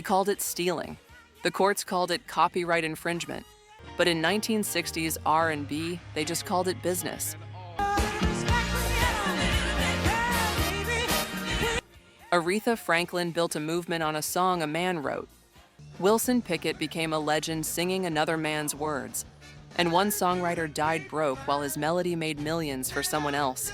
They called it stealing. The courts called it copyright infringement. But in 1960s R&B, they just called it business. Aretha Franklin built a movement on a song a man wrote. Wilson Pickett became a legend singing another man's words. And one songwriter died broke while his melody made millions for someone else.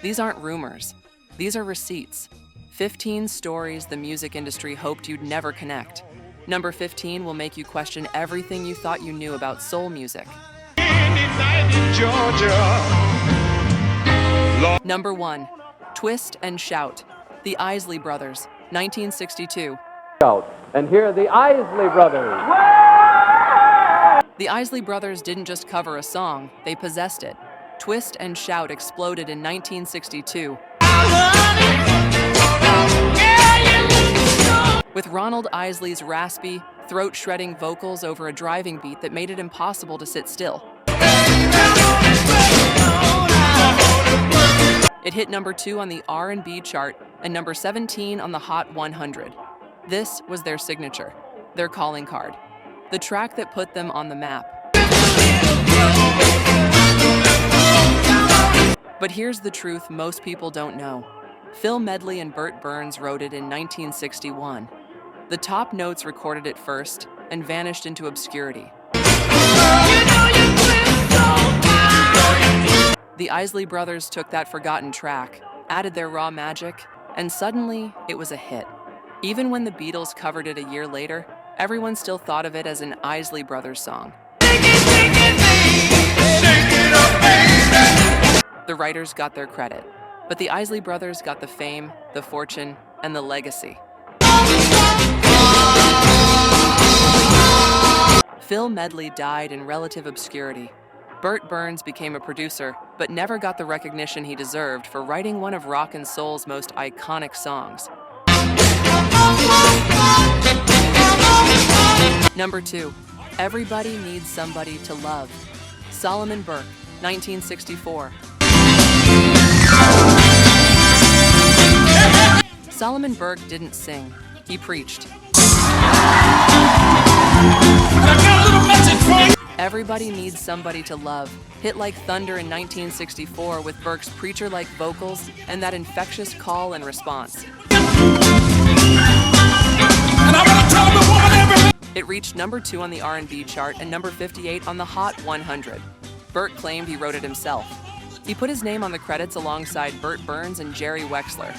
These aren't rumors. These are receipts. 15 stories the music industry hoped you'd never connect. Number 15 will make you question everything you thought you knew about soul music. Number 1. Twist and Shout. The Isley Brothers, 1962. And here are the Isley Brothers. The Isley Brothers didn't just cover a song, they possessed it. Twist and Shout exploded in 1962. With Ronald Isley's raspy, throat-shredding vocals over a driving beat that made it impossible to sit still. It hit number 2 on the R&B chart and number 17 on the Hot 100. This was their signature, their calling card, the track that put them on the map. But here's the truth most people don't know. Phil Medley and Burt Burns wrote it in 1961. The top notes recorded it first and vanished into obscurity. The Isley Brothers took that forgotten track, added their raw magic, and suddenly it was a hit. Even when the Beatles covered it a year later, everyone still thought of it as an Isley Brothers song. The writers got their credit, but the Isley Brothers got the fame, the fortune, and the legacy. Phil Medley died in relative obscurity. Burt Burns became a producer, but never got the recognition he deserved for writing one of rock and soul's most iconic songs. Number 2. Everybody Needs Somebody to Love. Solomon Burke, 1964. Solomon Burke didn't sing, he preached. Everybody Needs Somebody to Love hit like thunder in 1964 with Burke's preacher-like vocals and that infectious call and response. It reached number 2 on the R&B chart and number 58 on the Hot 100. Burke claimed he wrote it himself. He put his name on the credits alongside Burt Burns and Jerry Wexler.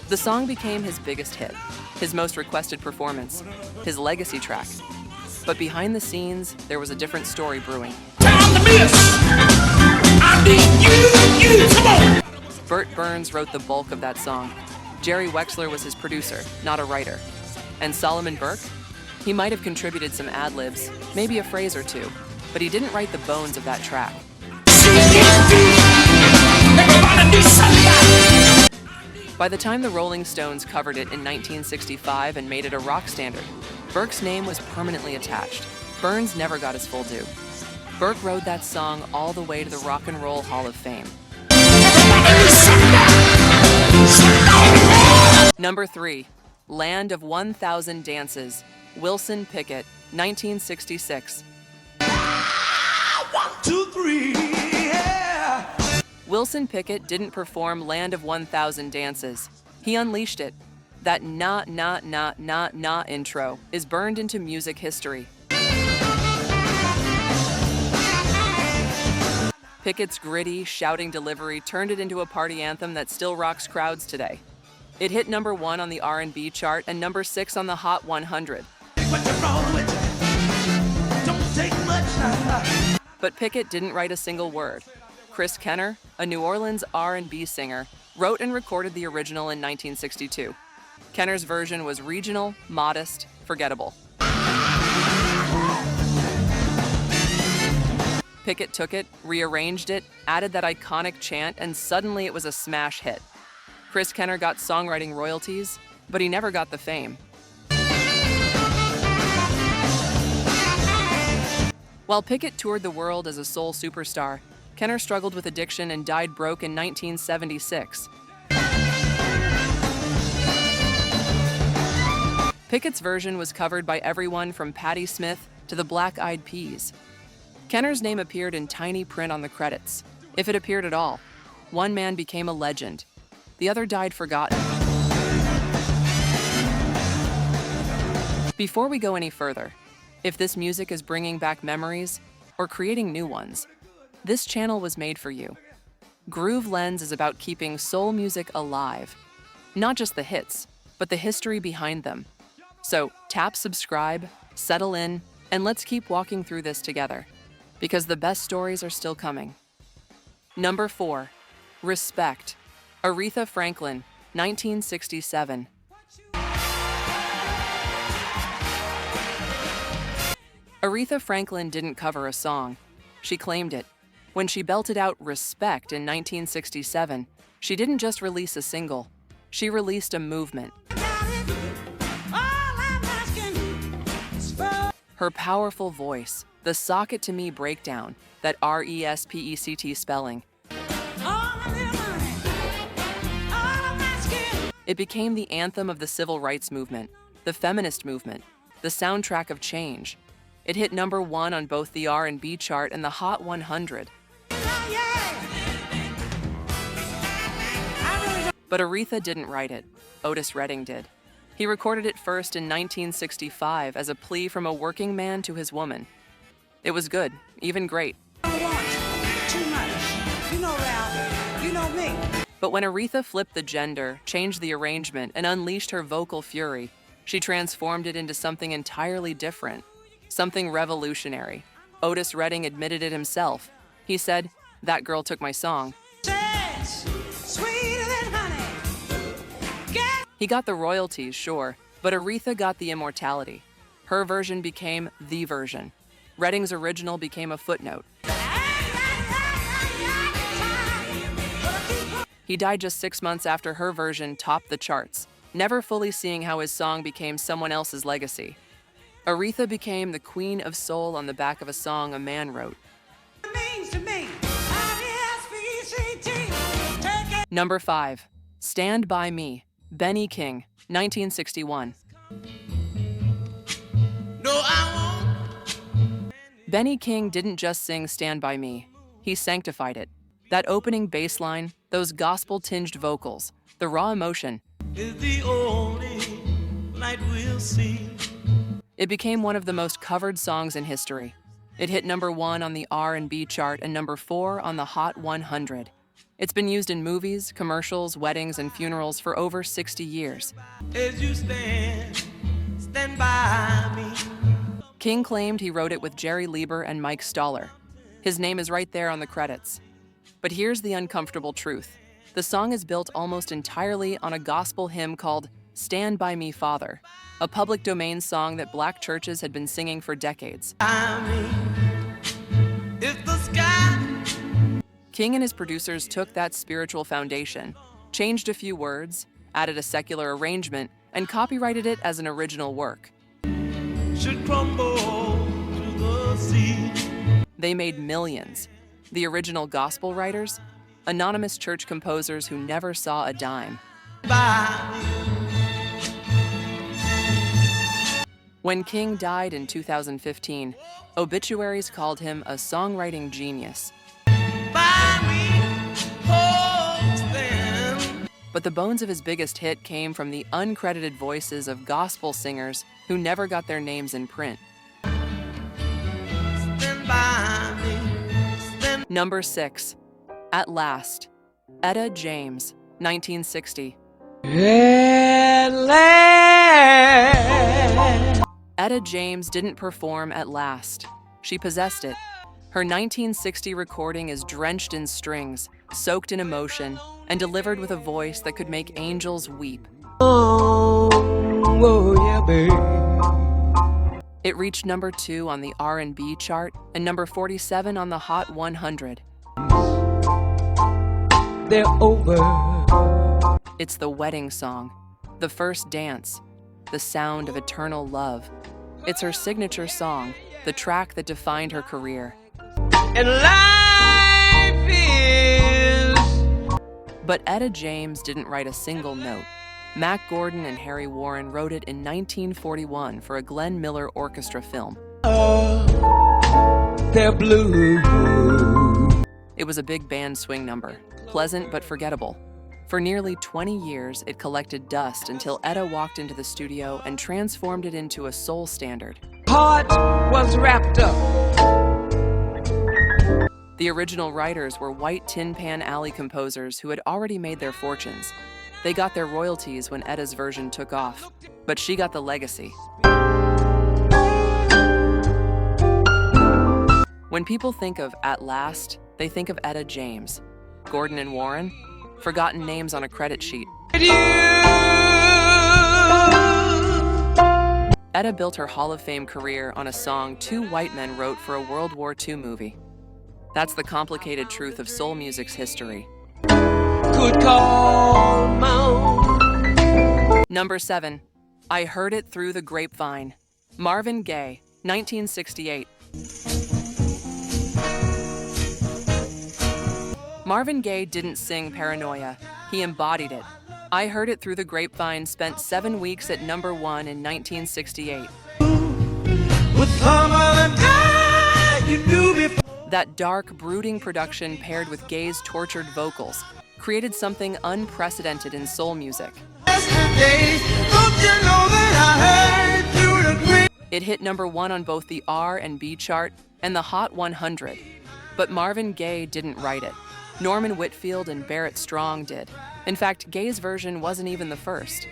The song became his biggest hit, his most requested performance, his legacy track. But behind the scenes, there was a different story brewing. Burt Burns wrote the bulk of that song. Jerry Wexler was his producer, not a writer. And Solomon Burke? He might have contributed some ad-libs, maybe a phrase or two, but he didn't write the bones of that track. By the time the Rolling Stones covered it in 1965 and made it a rock standard, Burke's name was permanently attached. Burns never got his full due. Burke rode that song all the way to the Rock and Roll Hall of Fame. Number 3. Land of 1,000 Dances. Wilson Pickett, 1966. 1, 2, 3, yeah. Wilson Pickett didn't perform Land of 1,000 Dances. He unleashed it. That na na na na na intro is burned into music history. Pickett's gritty, shouting delivery turned it into a party anthem that still rocks crowds today. It hit number 1 on the R&B chart and number 6 on the Hot 100. But Pickett didn't write a single word. Chris Kenner, a New Orleans R&B singer, wrote and recorded the original in 1962. Kenner's version was regional, modest, forgettable. Pickett took it, rearranged it, added that iconic chant, and suddenly it was a smash hit. Chris Kenner got songwriting royalties, but he never got the fame. While Pickett toured the world as a soul superstar, Kenner struggled with addiction and died broke in 1976. Pickett's version was covered by everyone from Patti Smith to the Black Eyed Peas. Kenner's name appeared in tiny print on the credits, if it appeared at all. One man became a legend. The other died forgotten. Before we go any further, if this music is bringing back memories or creating new ones, this channel was made for you. Groove Lens is about keeping soul music alive. Not just the hits, but the history behind them. So tap subscribe, settle in, and let's keep walking through this together, because the best stories are still coming. Number 4, Respect, Aretha Franklin, 1967. Aretha Franklin didn't cover a song. She claimed it. When she belted out Respect in 1967, she didn't just release a single. She released a movement. Her powerful voice, the Sock It To Me breakdown, that R-E-S-P-E-C-T spelling. It became the anthem of the civil rights movement, the feminist movement, the soundtrack of change. It hit number 1 on both the R&B chart and the Hot 100. But Aretha didn't write it. Otis Redding did. He recorded it first in 1965 as a plea from a working man to his woman. It was good, even great. Too much. You know, Ralph. You know me. But when Aretha flipped the gender, changed the arrangement, and unleashed her vocal fury, she transformed it into something entirely different, something revolutionary. Otis Redding admitted it himself. He said, "That girl took my song." Sweeter than honey. He got the royalties, sure, but Aretha got the immortality. Her version became the version. Redding's original became a footnote. He died just 6 months after her version topped the charts, never fully seeing how his song became someone else's legacy. Aretha became the queen of soul on the back of a song a man wrote. Number 5, Stand By Me, Benny King, 1961. No, I won't. Benny King didn't just sing Stand By Me, he sanctified it. That opening bass line, those gospel-tinged vocals, the raw emotion. Is the only light we'll see. It became one of the most covered songs in history. It hit number 1 on the R&B chart and number 4 on the Hot 100. It's been used in movies, commercials, weddings, and funerals for over 60 years. As you stand by me. King claimed he wrote it with Jerry Lieber and Mike Stoller. His name is right there on the credits. But here's the uncomfortable truth. The song is built almost entirely on a gospel hymn called Stand By Me, Father, a public domain song that black churches had been singing for decades. If the sky. King and his producers took that spiritual foundation, changed a few words, added a secular arrangement, and copyrighted it as an original work. Should crumble to the sea. They made millions. The original gospel writers, anonymous church composers who never saw a dime. When King died in 2015, obituaries called him a songwriting genius. But the bones of his biggest hit came from the uncredited voices of gospel singers who never got their names in print. Number 6, At Last, Etta James, 1960. At last. Etta James didn't perform At Last. She possessed it. Her 1960 recording is drenched in strings, soaked in emotion, and delivered with a voice that could make angels weep. Oh, yeah, babe. It reached number 2 on the R&B chart and number 47 on the Hot 100. They're over. It's the wedding song, the first dance, the sound of eternal love. It's her signature song, the track that defined her career. And life But Etta James didn't write a single note. Mac Gordon and Harry Warren wrote it in 1941 for a Glenn Miller orchestra film. They're blue. It was a big band swing number, pleasant but forgettable. For nearly 20 years, it collected dust until Etta walked into the studio and transformed it into a soul standard. Heart was wrapped up. The original writers were white Tin Pan Alley composers who had already made their fortunes. They got their royalties when Etta's version took off, but she got the legacy. When people think of At Last, they think of Etta James. Gordon and Warren? Forgotten names on a credit sheet. Etta built her Hall of Fame career on a song two white men wrote for a World War II movie. That's the complicated truth of soul music's history. Could call my own. Number 7. I Heard It Through the Grapevine. Marvin Gaye, 1968. Marvin Gaye didn't sing Paranoia, he embodied it. I Heard It Through the Grapevine spent 7 weeks at number 1 in 1968. That dark, brooding production paired with Gaye's tortured vocals created something unprecedented in soul music. It hit number 1 on both the R&B chart and the Hot 100. But Marvin Gaye didn't write it. Norman Whitfield and Barrett Strong did. In fact, Gaye's version wasn't even the first.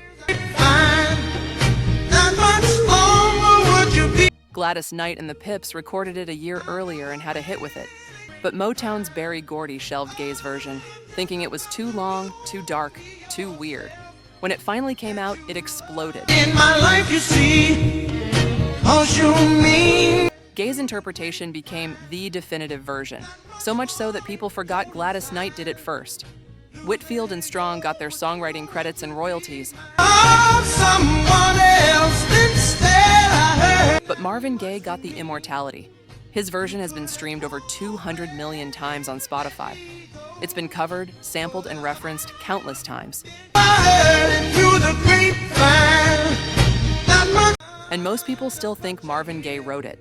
Gladys Knight and the Pips recorded it a year earlier and had a hit with it. But Motown's Berry Gordy shelved Gaye's version, thinking it was too long, too dark, too weird. When it finally came out, it exploded. In my life, you see, all you mean. Gaye's interpretation became the definitive version, so much so that people forgot Gladys Knight did it first. Whitfield and Strong got their songwriting credits and royalties. Someone else instead, I heard. But Marvin Gaye got the immortality. His version has been streamed over 200 million times on Spotify. It's been covered, sampled, and referenced countless times. I heard it through the grapevine. And most people still think Marvin Gaye wrote it.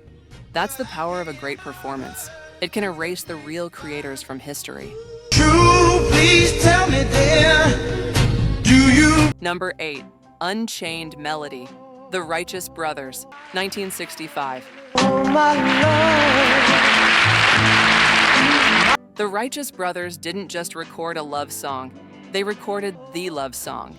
That's the power of a great performance. It can erase the real creators from history. True, please tell me, dear, do you? Number 8. Unchained Melody. The Righteous Brothers, 1965. Oh, my love. The Righteous Brothers didn't just record a love song, they recorded the love song.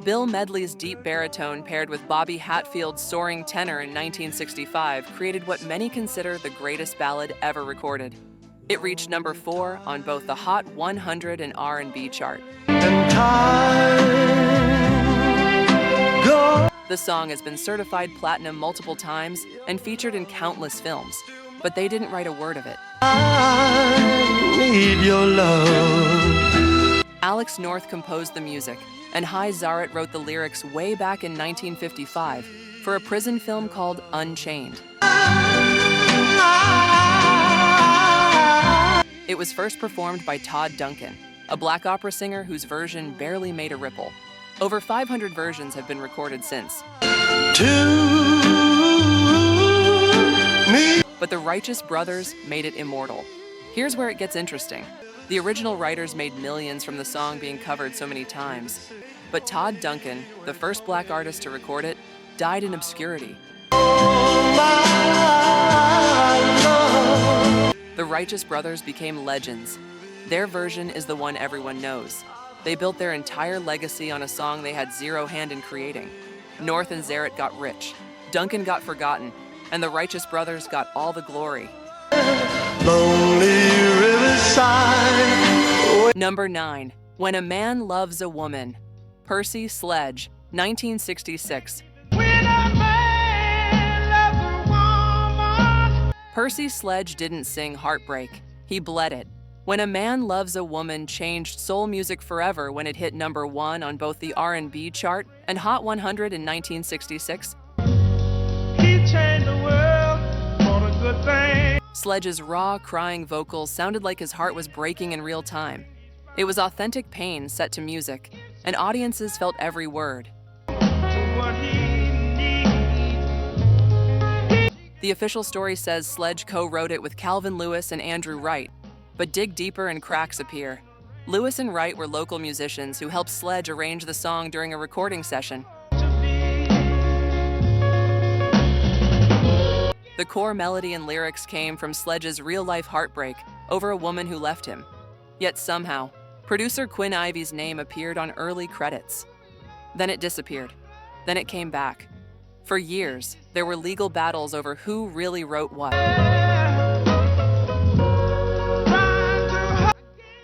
Bill Medley's deep baritone paired with Bobby Hatfield's soaring tenor in 1965 created what many consider the greatest ballad ever recorded. It reached number 4 on both the Hot 100 and R&B chart. The song has been certified platinum multiple times and featured in countless films, but they didn't write a word of it. I need your love. Alex North composed the music, and Hy Zaret wrote the lyrics way back in 1955 for a prison film called Unchained. It was first performed by Todd Duncan, a black opera singer whose version barely made a ripple. Over 500 versions have been recorded since. But the Righteous Brothers made it immortal. Here's where it gets interesting. The original writers made millions from the song being covered so many times. But Todd Duncan, the first black artist to record it, died in obscurity. The Righteous Brothers became legends. Their version is the one everyone knows. They built their entire legacy on a song they had zero hand in creating. North and Zaret got rich, Duncan got forgotten, and the Righteous Brothers got all the glory. Lonely riverside. Number 9. When a Man Loves a Woman. Percy Sledge, 1966. Percy Sledge didn't sing Heartbreak, he bled it. When a Man Loves a Woman changed soul music forever when it hit number 1 on both the R&B chart and Hot 100 in 1966. He changed the world for a good thing. Sledge's raw, crying vocals sounded like his heart was breaking in real time. It was authentic pain set to music, and audiences felt every word. The official story says Sledge co-wrote it with Calvin Lewis and Andrew Wright, but dig deeper and cracks appear. Lewis and Wright were local musicians who helped Sledge arrange the song during a recording session. The core melody and lyrics came from Sledge's real-life heartbreak over a woman who left him. Yet somehow, producer Quinn Ivy's name appeared on early credits. Then it disappeared. Then it came back. For years, there were legal battles over who really wrote what.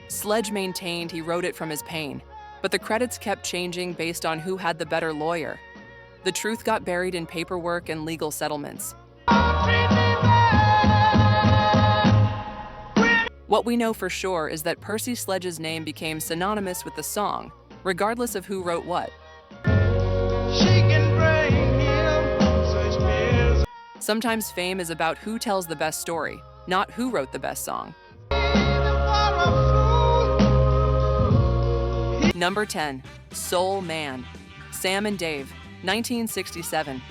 Sledge maintained he wrote it from his pain, but the credits kept changing based on who had the better lawyer. The truth got buried in paperwork and legal settlements. What we know for sure is that Percy Sledge's name became synonymous with the song, regardless of who wrote what. Sometimes fame is about who tells the best story, not who wrote the best song. Number 10, Soul Man, Sam and Dave, 1967.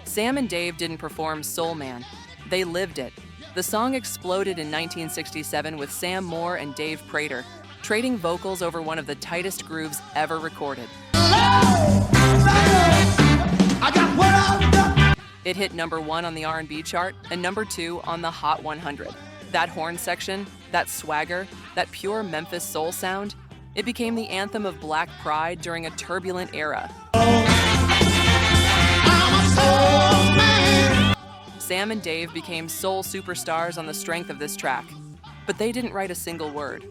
Sam and Dave didn't perform Soul Man, they lived it. The song exploded in 1967 with Sam Moore and Dave Prater, trading vocals over one of the tightest grooves ever recorded. It hit number 1 on the R&B chart and number 2 on the Hot 100. That horn section, that swagger, that pure Memphis soul sound, it became the anthem of Black pride during a turbulent era. Sam and Dave became soul superstars on the strength of this track, but they didn't write a single word.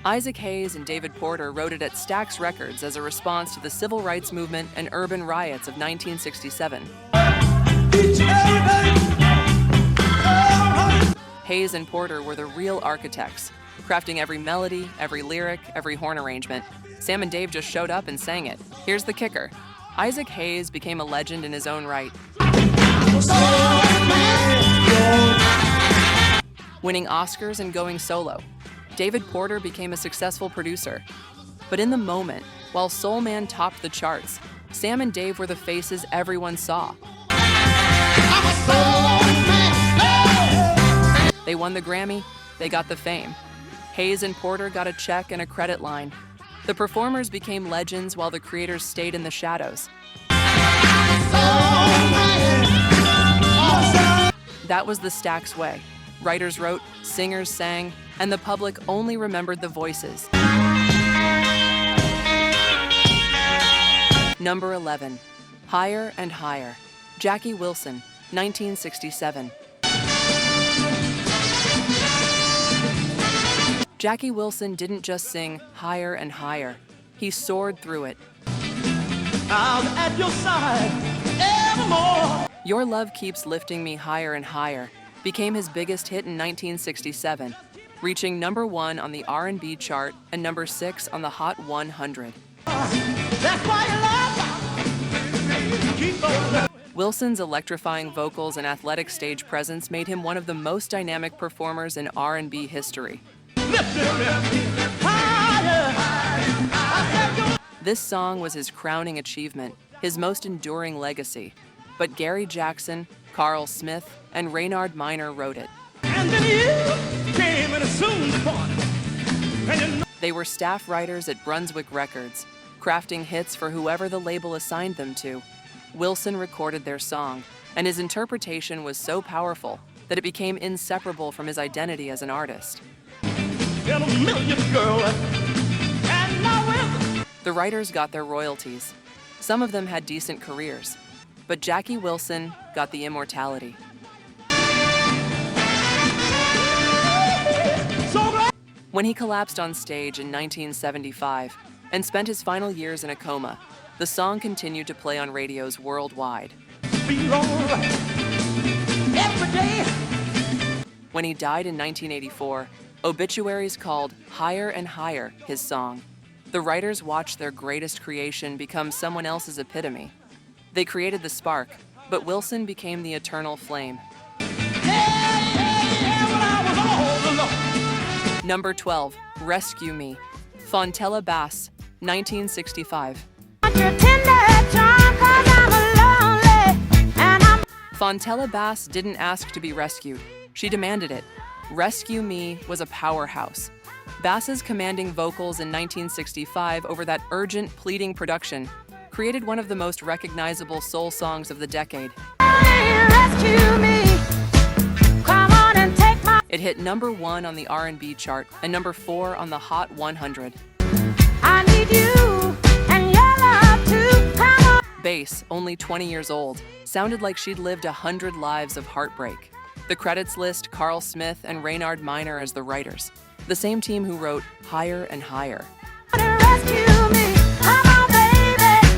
Isaac Hayes and David Porter wrote it at Stax Records as a response to the civil rights movement and urban riots of 1967. Hayes and Porter were the real architects, crafting every melody, every lyric, every horn arrangement. Sam and Dave just showed up and sang it. Here's the kicker. Isaac Hayes became a legend in his own right, winning Oscars and going solo. David Porter became a successful producer. But in the moment, while Soul Man topped the charts, Sam and Dave were the faces everyone saw. They won the Grammy, they got the fame. Hayes and Porter got a check and a credit line. The performers became legends while the creators stayed in the shadows. That was the Stax way. Writers wrote, singers sang, and the public only remembered the voices. Number 11, Higher and Higher, Jackie Wilson, 1967. Jackie Wilson didn't just sing Higher and Higher, he soared through it. I'm at your side evermore. Your Love Keeps Lifting Me Higher and Higher became his biggest hit in 1967, reaching number 1 on the R&B chart and number 6 on the Hot 100. That's why I love you. Keep on. Wilson's electrifying vocals and athletic stage presence made him one of the most dynamic performers in R&B history. This song was his crowning achievement, his most enduring legacy. But Gary Jackson, Carl Smith, and Raynard Minor wrote it. And then you came and assumed the part. They were staff writers at Brunswick Records, crafting hits for whoever the label assigned them to. Wilson recorded their song, and his interpretation was so powerful that it became inseparable from his identity as an artist. The writers got their royalties. Some of them had decent careers, but Jackie Wilson got the immortality. When he collapsed on stage in 1975 and spent his final years in a coma, the song continued to play on radios worldwide. When he died in 1984, obituaries called Higher and Higher his song. The writers watched their greatest creation become someone else's epitome. They created the spark, but Wilson became the eternal flame. Number 12, Rescue Me, Fontella Bass, 1965. Fontella Bass didn't ask to be rescued. She demanded it. Rescue Me was a powerhouse. Bass's commanding vocals in 1965 over that urgent, pleading production created one of the most recognizable soul songs of the decade. It hit number 1 on the R&B chart and number 4 on the Hot 100. I need you and your love to come on. Bass, only 20 years old, sounded like she'd lived 100 lives of heartbreak. The credits list Carl Smith and Reynard Minor as the writers, the same team who wrote Higher and Higher. Rescue me. Come on, baby,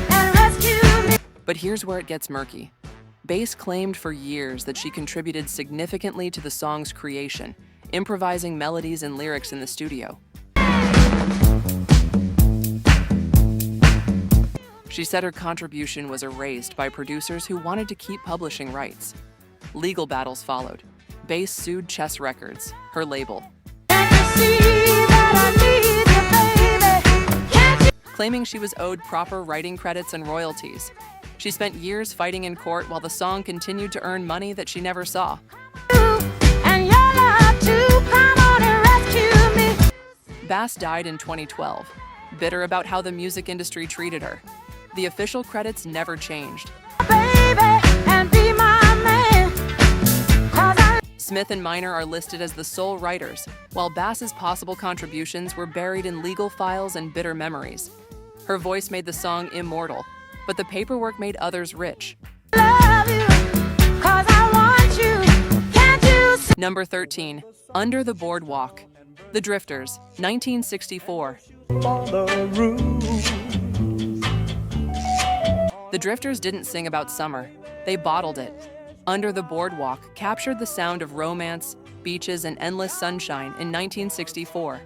and rescue me. But here's where it gets murky. Bass claimed for years that she contributed significantly to the song's creation, improvising melodies and lyrics in the studio. She said her contribution was erased by producers who wanted to keep publishing rights. Legal battles followed. Bass sued Chess Records, her label, claiming she was owed proper writing credits and royalties. She spent years fighting in court while the song continued to earn money that she never saw. Bass died in 2012, bitter about how the music industry treated her. The official credits never changed. Smith and Minor are listed as the sole writers, while Bass's possible contributions were buried in legal files and bitter memories. Her voice made the song immortal, but the paperwork made others rich. Number 13, Under the Boardwalk, The Drifters, 1964. The Drifters didn't sing about summer, they bottled it. Under the Boardwalk captured the sound of romance, beaches, and endless sunshine in 1964.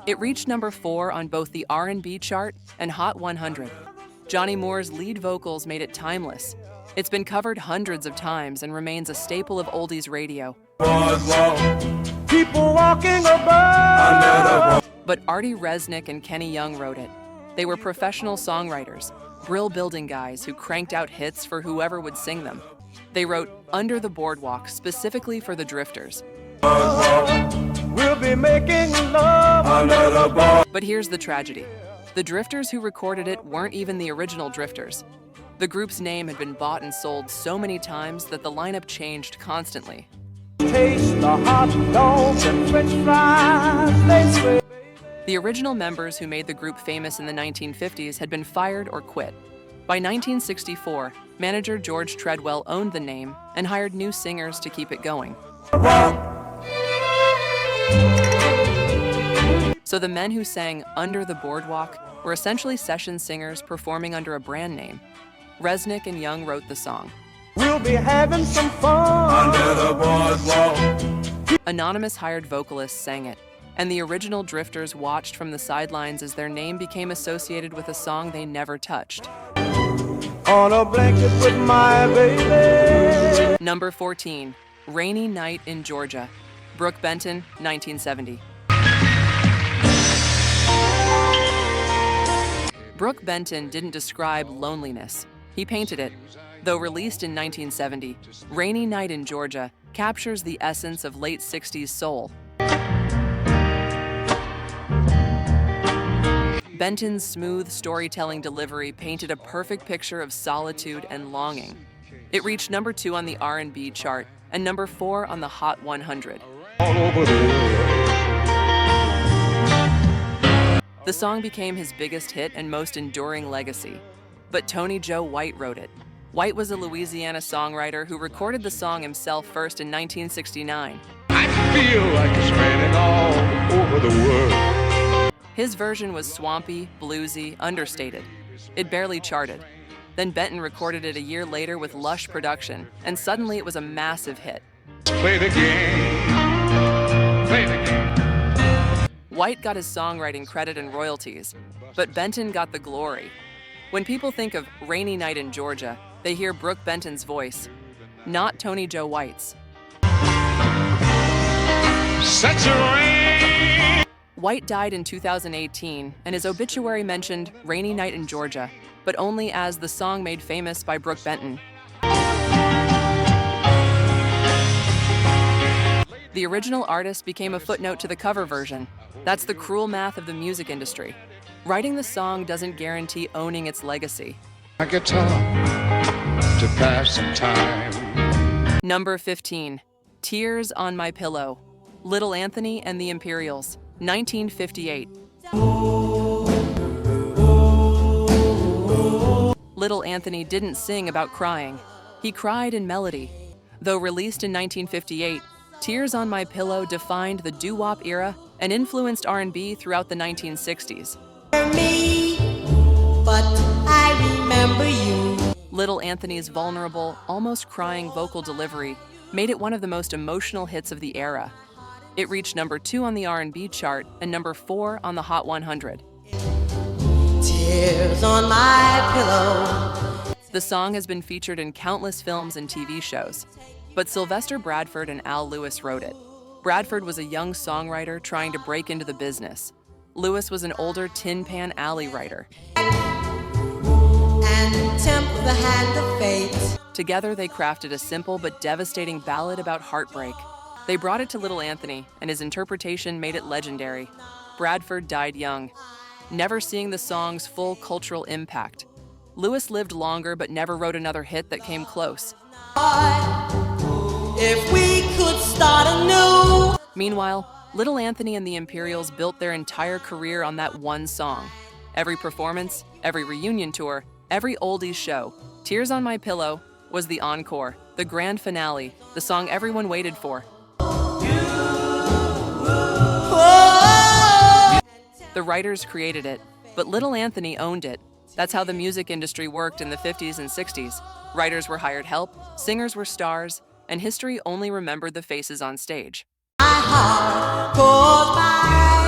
It reached number 4 on both the R&B chart and Hot 100. Johnny Moore's lead vocals made it timeless. It's been covered hundreds of times and remains a staple of oldies radio. People walking above. But Artie Resnick and Kenny Young wrote it. They were professional songwriters, brill building guys who cranked out hits for whoever would sing them. They wrote Under the Boardwalk specifically for the Drifters. We'll be making love under the boardwalk. But here's the tragedy. The Drifters who recorded it weren't even the original Drifters. The group's name had been bought and sold so many times that the lineup changed constantly. Taste the hot dogs and french fries, they say. The original members who made the group famous in the 1950s had been fired or quit. By 1964, manager George Treadwell owned the name and hired new singers to keep it going. So the men who sang Under the Boardwalk were essentially session singers performing under a brand name. Resnick and Young wrote the song. We'll be having some fun under the boardwalk. Anonymous hired vocalists sang it, and the original Drifters watched from the sidelines as their name became associated with a song they never touched. On a blanket with my baby. Number 14, Rainy Night in Georgia, Brooke Benton, 1970. Brooke Benton didn't describe loneliness. He painted it. Though released in 1970, Rainy Night in Georgia captures the essence of late 60s soul. Benton's smooth storytelling delivery painted a perfect picture of solitude and longing. It reached number 2 on the R&B chart and number 4 on the Hot 100. The song became his biggest hit and most enduring legacy. But Tony Joe White wrote it. White was a Louisiana songwriter who recorded the song himself first in 1969. I feel like it's raining all over the world. His version was swampy, bluesy, understated. It barely charted. Then Benton recorded it a year later with lush production, and suddenly it was a massive hit. Play the game. Play the game. White got his songwriting credit and royalties, but Benton got the glory. When people think of Rainy Night in Georgia, they hear Brooke Benton's voice, not Tony Joe White's. Such a rain. White died in 2018, and his obituary mentioned Rainy Night in Georgia, but only as the song made famous by Brooke Benton. The original artist became a footnote to the cover version. That's the cruel math of the music industry. Writing the song doesn't guarantee owning its legacy. My guitar to pass some time. Number 15, Tears on My Pillow, Little Anthony and the Imperials, 1958. Little Anthony didn't sing about crying. He cried in melody. Though released in 1958, Tears on My Pillow defined the doo-wop era and influenced R&B throughout the 1960s. Me, but I remember you. Little Anthony's vulnerable, almost crying vocal delivery made it one of the most emotional hits of the era. It reached number 2 on the R&B chart and number 4 on the Hot 100. Tears on my pillow. The song has been featured in countless films and TV shows, but Sylvester Bradford and Al Lewis wrote it. Bradford was a young songwriter trying to break into the business. Lewis was an older Tin Pan Alley writer. And tempt the hand of fate. Together, they crafted a simple but devastating ballad about heartbreak. They brought it to Little Anthony, and his interpretation made it legendary. Bradford died young, never seeing the song's full cultural impact. Lewis lived longer but never wrote another hit that came close. If we could start anew. Meanwhile, Little Anthony and the Imperials built their entire career on that one song. Every performance, every reunion tour, every oldies show, Tears on My Pillow was the encore, the grand finale, the song everyone waited for. The writers created it, but Little Anthony owned it. That's how the music industry worked in the 50s and 60s. Writers were hired help, singers were stars, and history only remembered the faces on stage. My heart goes by.